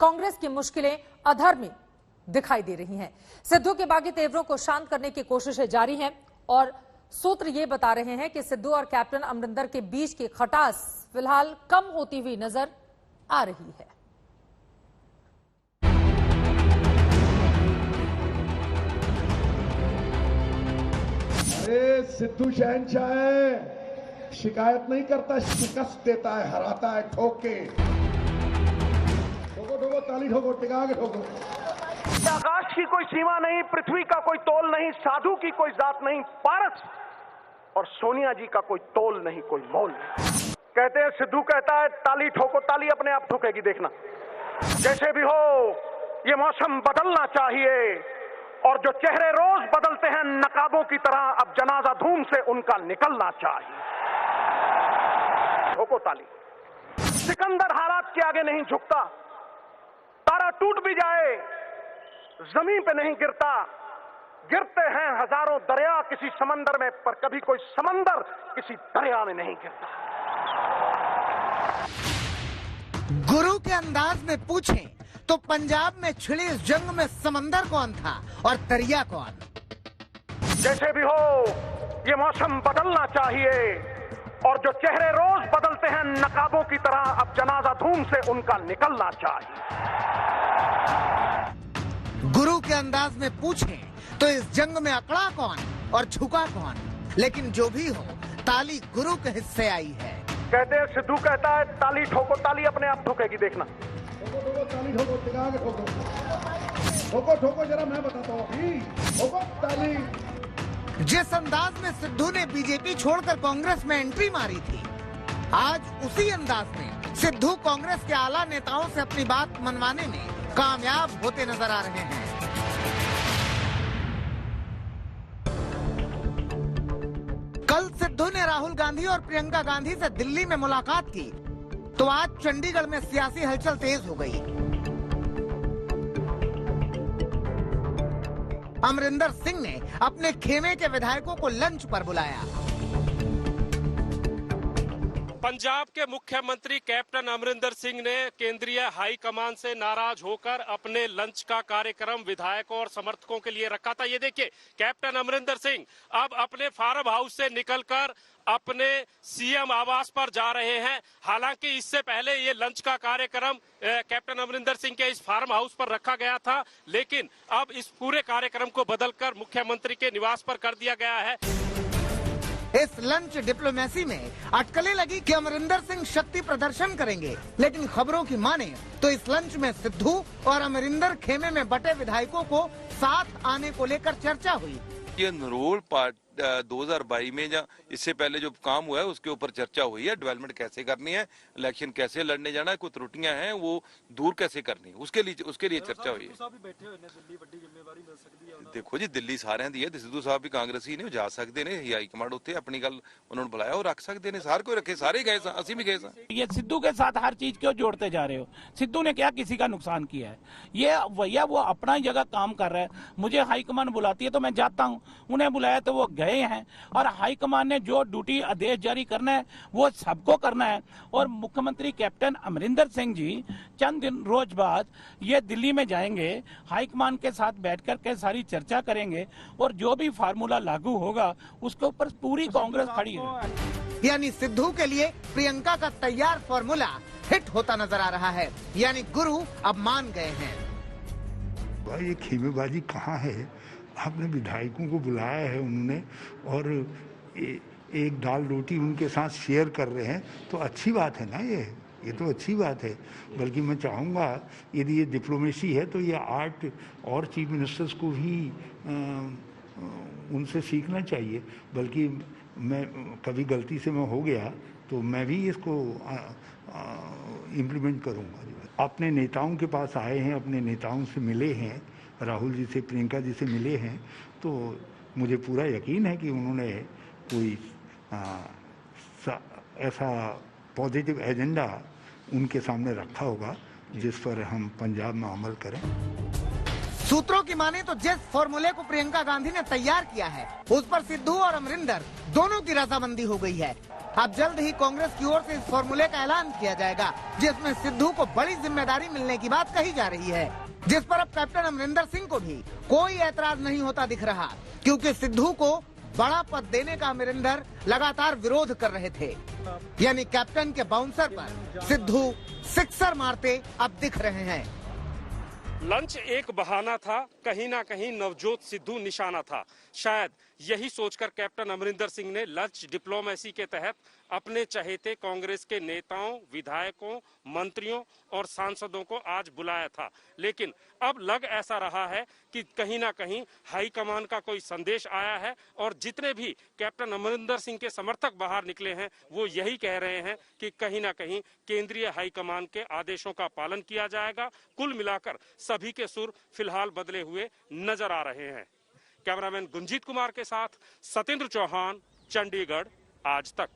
कांग्रेस की मुश्किलें अधर में दिखाई दे रही हैं। सिद्धू के बागी तेवरों को शांत करने की कोशिशें जारी हैं और सूत्र ये बता रहे हैं कि सिद्धू और कैप्टन अमरिंदर के बीच की खटास फिलहाल कम होती हुई नजर आ रही है। अरे सिद्धू शहनशाह है, शिकायत नहीं करता, शिकस्त देता है, हराता है ठोक के। ठोको ठोको ताली ठोको, टिका के ठोको। आकाश की कोई सीमा नहीं, पृथ्वी का कोई तोल नहीं, साधु की कोई जात नहीं, पारस और सोनिया जी का कोई तोल नहीं, कोई मोल नहीं। कहते हैं सिद्धू कहता है ताली ठोको, ताली अपने आप ठोकेगी, देखना। जैसे भी हो ये मौसम बदलना चाहिए और जो चेहरे रोज बदलते हैं नकाबों की तरह, अब जनाजा धूम से उनका निकलना चाहिए। ठोको ताली। सिकंदर हालात के आगे नहीं झुकता, तारा टूट भी जाए जमीन पे नहीं गिरता। गिरते हैं हजारों दरिया किसी समंदर में, पर कभी कोई समंदर किसी दरिया में नहीं गिरता। गुरु के अंदाज में पूछें तो पंजाब में छिड़ी इस जंग में समंदर कौन था और दरिया कौन? जैसे भी हो ये मौसम बदलना चाहिए और जो चेहरे रोज बदलते हैं नकाबों की तरह, अब जनाजा धूम से उनका निकलना चाहिए। गुरु के अंदाज में पूछें तो इस जंग में अकड़ा कौन और झुका कौन? लेकिन जो भी हो, ताली गुरु के हिस्से आई है। कहते हैं सिद्धू कहता है ताली ठोको, ताली अपने आप ठोकेगी, देखना। ठोको ठोको ताली ठोको, टिका के ठोको। ठोको ठोको जरा, मैं बताता हूँ अभी। ठोको ताली। जिस अंदाज में सिद्धू ने बीजेपी छोड़कर कांग्रेस में एंट्री मारी थी, आज उसी अंदाज में सिद्धू कांग्रेस के आला नेताओं से अपनी बात मनवाने में कामयाब होते नजर आ रहे हैं। कल सिद्धू ने राहुल गांधी और प्रियंका गांधी से दिल्ली में मुलाकात की, तो आज चंडीगढ़ में सियासी हलचल तेज हो गई। अमरिंदर सिंह ने अपने खेमे के विधायकों को लंच पर बुलाया। पंजाब के मुख्यमंत्री कैप्टन अमरिंदर सिंह ने केंद्रीय हाई कमान से नाराज होकर अपने लंच का कार्यक्रम विधायकों और समर्थकों के लिए रखा था। ये देखिए, कैप्टन अमरिंदर सिंह अब अपने फार्म हाउस से निकलकर अपने सीएम आवास पर जा रहे हैं। हालांकि इससे पहले ये लंच का कार्यक्रम कैप्टन अमरिंदर सिंह के इस फार्म हाउस पर रखा गया था, लेकिन अब इस पूरे कार्यक्रम को बदलकर मुख्यमंत्री के निवास पर कर दिया गया है। इस लंच डिप्लोमेसी में अटकलें लगी कि अमरिंदर सिंह शक्ति प्रदर्शन करेंगे, लेकिन खबरों की माने तो इस लंच में सिद्धू और अमरिंदर खेमे में बटे विधायकों को साथ आने को लेकर चर्चा हुई। ये नरोल पार्ट 2022 में या इससे पहले जो काम हुआ है उसके ऊपर चर्चा हुई है। डेवलपमेंट कैसे करनी है, इलेक्शन कैसे लड़ने जाना है, कुछ त्रुटियां हैं वो दूर कैसे करनी है, उसके लिए चर्चा हुई है। देखो जी, दिल्ली सारे दी है, सिद्धू साहब भी कांग्रेसी ने जा सकते ने, हाई कमांड उत्ते अपनी गल उन्होंने बुलाया और रख सकते ने, सारे कोई रखे, सारे गए, असि भी गए। ये सिद्धू के साथ हर चीज क्यों जोड़ते जा रहे हो? सिद्धू ने क्या किसी का नुकसान किया है? ये भैया वो अपना ही जगह काम कर रहा है। मुझे हाईकमान बुलाती है तो मैं जाता हूँ, उन्हें बुलाया तो वो गए हैं, और हाईकमान ने जो ड्यूटी आदेश जारी करना है वो सबको करना है। और मुख्यमंत्री कैप्टन अमरिंदर सिंह जी चंद दिन रोज बाद ये दिल्ली में जाएंगे, हाईकमान के साथ बैठकर के सारी चर्चा करेंगे और जो भी फार्मूला लागू होगा उसके ऊपर पूरी कांग्रेस खड़ी है। यानी सिद्धू के लिए प्रियंका का तैयार फॉर्मूला हिट होता नजर आ रहा है, यानी गुरु अब मान गए हैं। भाई ये खेमेबाजी कहाँ है? आपने विधायकों को बुलाया है उन्होंने, और एक दाल रोटी उनके साथ शेयर कर रहे हैं, तो अच्छी बात है ना, ये तो अच्छी बात है। बल्कि मैं चाहूँगा यदि ये डिप्लोमेसी है तो ये आर्ट और चीफ मिनिस्टर्स को भी उनसे सीखना चाहिए। बल्कि मैं कभी गलती से मैं हो गया तो मैं भी इसको इम्प्लीमेंट करूँगा। अपने नेताओं के पास आए हैं, अपने नेताओं से मिले हैं, राहुल जी से, प्रियंका जी से मिले हैं, तो मुझे पूरा यकीन है कि उन्होंने कोई ऐसा पॉजिटिव एजेंडा उनके सामने रखा होगा जिस पर हम पंजाब में अमल करें। सूत्रों की माने तो जिस फॉर्मूले को प्रियंका गांधी ने तैयार किया है उस पर सिद्धू और अमरिंदर दोनों की रजामंदी हो गई है। अब जल्द ही कांग्रेस की ओर से इस फॉर्मूले का ऐलान किया जाएगा, जिसमें सिद्धू को बड़ी जिम्मेदारी मिलने की बात कही जा रही है, जिस पर अब कैप्टन अमरिंदर सिंह को भी कोई ऐतराज नहीं होता दिख रहा, क्योंकि सिद्धू को बड़ा पद देने का अमरिंदर लगातार विरोध कर रहे थे। यानी कैप्टन के बाउंसर पर सिद्धू सिक्सर मारते अब दिख रहे हैं। लंच एक बहाना था, कहीं ना कहीं नवजोत सिद्धू निशाना था। शायद यही सोचकर कैप्टन अमरिंदर सिंह ने लंच डिप्लोमेसी के तहत अपने चहेते कांग्रेस के नेताओं, विधायकों, मंत्रियों और सांसदों को आज बुलाया था। लेकिन अब लग ऐसा रहा है कि कहीं ना कहीं हाईकमान का कोई संदेश आया है और जितने भी कैप्टन अमरिंदर सिंह के समर्थक बाहर निकले हैं वो यही कह रहे हैं कि कहीं ना कहीं केंद्रीय हाईकमान के आदेशों का पालन किया जाएगा। कुल मिलाकर सभी के सुर फिलहाल बदले हुए नजर आ रहे हैं। कैमरामैन गुंजीत कुमार के साथ सत्येंद्र चौहान, चंडीगढ़, आज तक।